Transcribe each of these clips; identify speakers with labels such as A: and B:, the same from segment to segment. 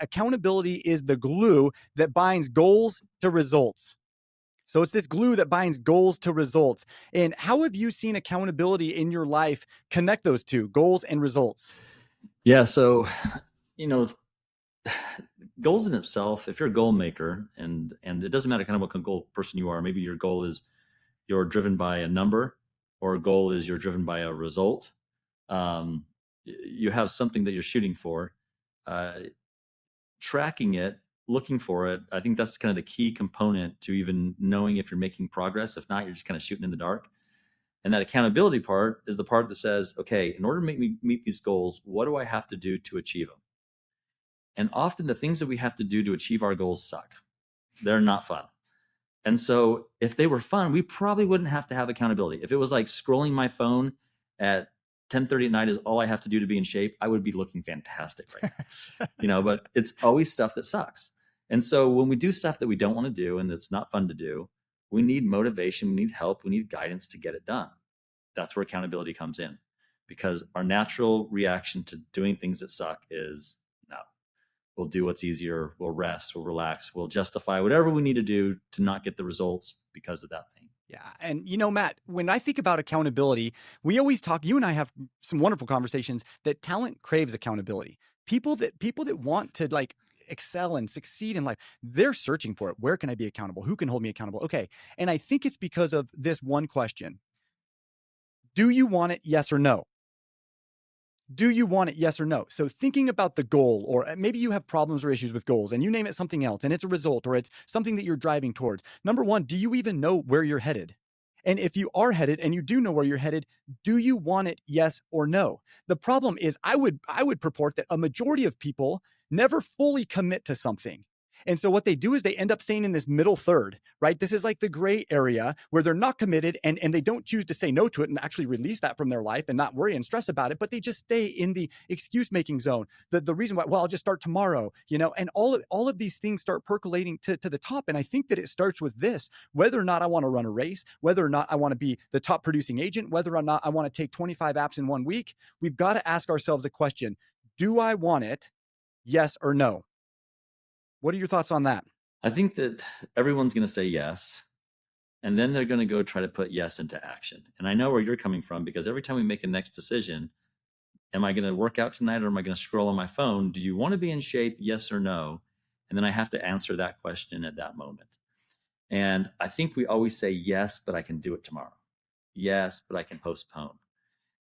A: accountability is the glue that binds goals to results. So it's this glue that binds goals to results. And how have you seen accountability in your life connect those two, goals and results?
B: Yeah. So, you know, goals in itself, if you're a goal maker, and it doesn't matter kind of what kind of goal person you are, maybe your goal is you're driven by a number, or a goal is you're driven by a result. You have something that you're shooting for. Uh, Tracking it, looking for it, I think that's kind of the key component to even knowing if you're making progress. If not, you're just kind of shooting in the dark. And that accountability part is the part that says, okay, in order to make me meet these goals, what do I have to do to achieve them? And often the things that we have to do to achieve our goals suck. They're not fun. And so if they were fun, we probably wouldn't have to have accountability. If it was like scrolling my phone at 10:30 at night is all I have to do to be in shape, I would be looking fantastic right now. But it's always stuff that sucks. And so when we do stuff that we don't want to do and that's not fun to do, we need motivation, we need help, we need guidance to get it done. That's where accountability comes in, because our natural reaction to doing things that suck is no. We'll do what's easier. We'll rest. We'll relax. We'll justify whatever we need to do to not get the results because of that thing.
A: Yeah. And Matt, when I think about accountability, we always talk, you and I have some wonderful conversations that talent craves accountability. People that want to like excel and succeed in life, they're searching for it. Where can I be accountable? Who can hold me accountable? Okay. And I think it's because of this one question. Do you want it? Yes or no? Do you want it? Yes or no? So thinking about the goal, or maybe you have problems or issues with goals and you name it something else and it's a result or it's something that you're driving towards. Number one, do you even know where you're headed? And if you are headed and you do know where you're headed, do you want it? Yes or no? The problem is I would purport that a majority of people never fully commit to something. And so what they do is they end up staying in this middle third, right? This is like the gray area where they're not committed and they don't choose to say no to it and actually release that from their life and not worry and stress about it, but they just stay in the excuse making zone. The reason why, well, I'll just start tomorrow, and all of these things start percolating to the top. And I think that it starts with this: whether or not I want to run a race, whether or not I want to be the top producing agent, whether or not I want to take 25 apps in 1 week, we've got to ask ourselves a question. Do I want it? Yes or no? What are your thoughts on that?
B: I think that everyone's going to say yes, and then they're going to go try to put yes into action. And I know where you're coming from, because every time we make a next decision, am I going to work out tonight or am I going to scroll on my phone? Do you want to be in shape? Yes or no? And then I have to answer that question at that moment. And I think we always say yes, but I can do it tomorrow. Yes, but I can postpone.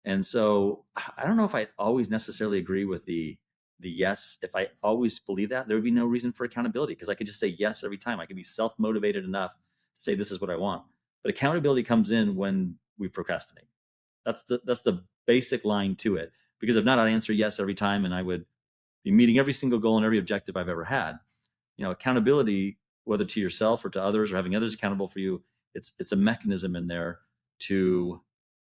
B: And so I don't know if I always necessarily agree with the yes. If I always believe that, there would be no reason for accountability, because I could just say yes every time. I could be self-motivated enough to say this is what I want. But accountability comes in when we procrastinate. That's the basic line to it. Because if not, I'd answer yes every time and I would be meeting every single goal and every objective I've ever had. Accountability, whether to yourself or to others or having others accountable for you, it's a mechanism in there to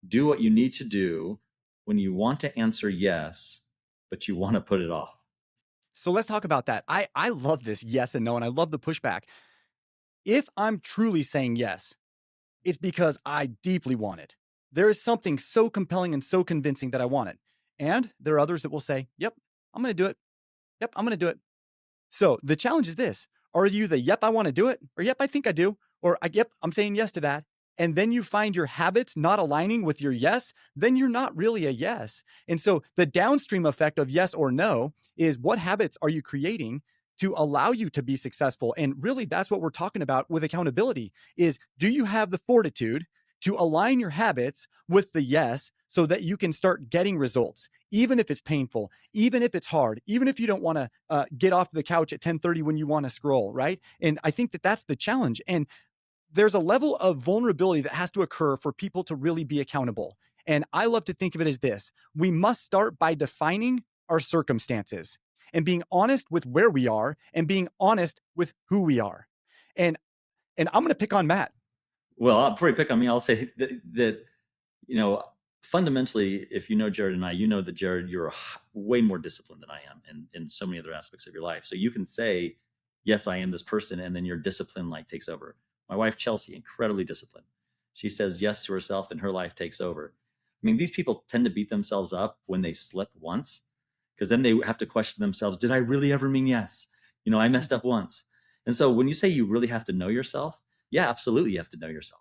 B: do what you need to do when you want to answer yes, but you want to put it off.
A: So let's talk about that. I love this yes and no, and I love the pushback. If I'm truly saying yes, it's because I deeply want it. There is something so compelling and so convincing that I want it. And there are others that will say, yep, I'm going to do it. Yep, I'm going to do it. So the challenge is this: are you the yep, I want to do it, or yep, I think I do, or yep, I'm saying yes to that? And then you find your habits not aligning with your yes, then you're not really a yes. And so the downstream effect of yes or no is, what habits are you creating to allow you to be successful? And really, that's what we're talking about with accountability: is, do you have the fortitude to align your habits with the yes so that you can start getting results, even if it's painful, even if it's hard, even if you don't want to get off the couch at 10:30 when you want to scroll, right? And I think that that's the challenge. And there's a level of vulnerability that has to occur for people to really be accountable. And I love to think of it as this: we must start by defining our circumstances and being honest with where we are and being honest with who we are. And I'm going to pick on Matt.
B: Well, before you pick on me, I'll say that you know, fundamentally, if you know Jared and I, you know that Jared, you're way more disciplined than I am in so many other aspects of your life. So you can say, yes, I am this person, and then your discipline like takes over. My wife, Chelsea, incredibly disciplined. She says yes to herself and her life takes over. I mean, these people tend to beat themselves up when they slip once. because then they have to question themselves, did I really ever mean yes? I messed up once. And so when you say you really have to know yourself, yeah, absolutely, you have to know yourself.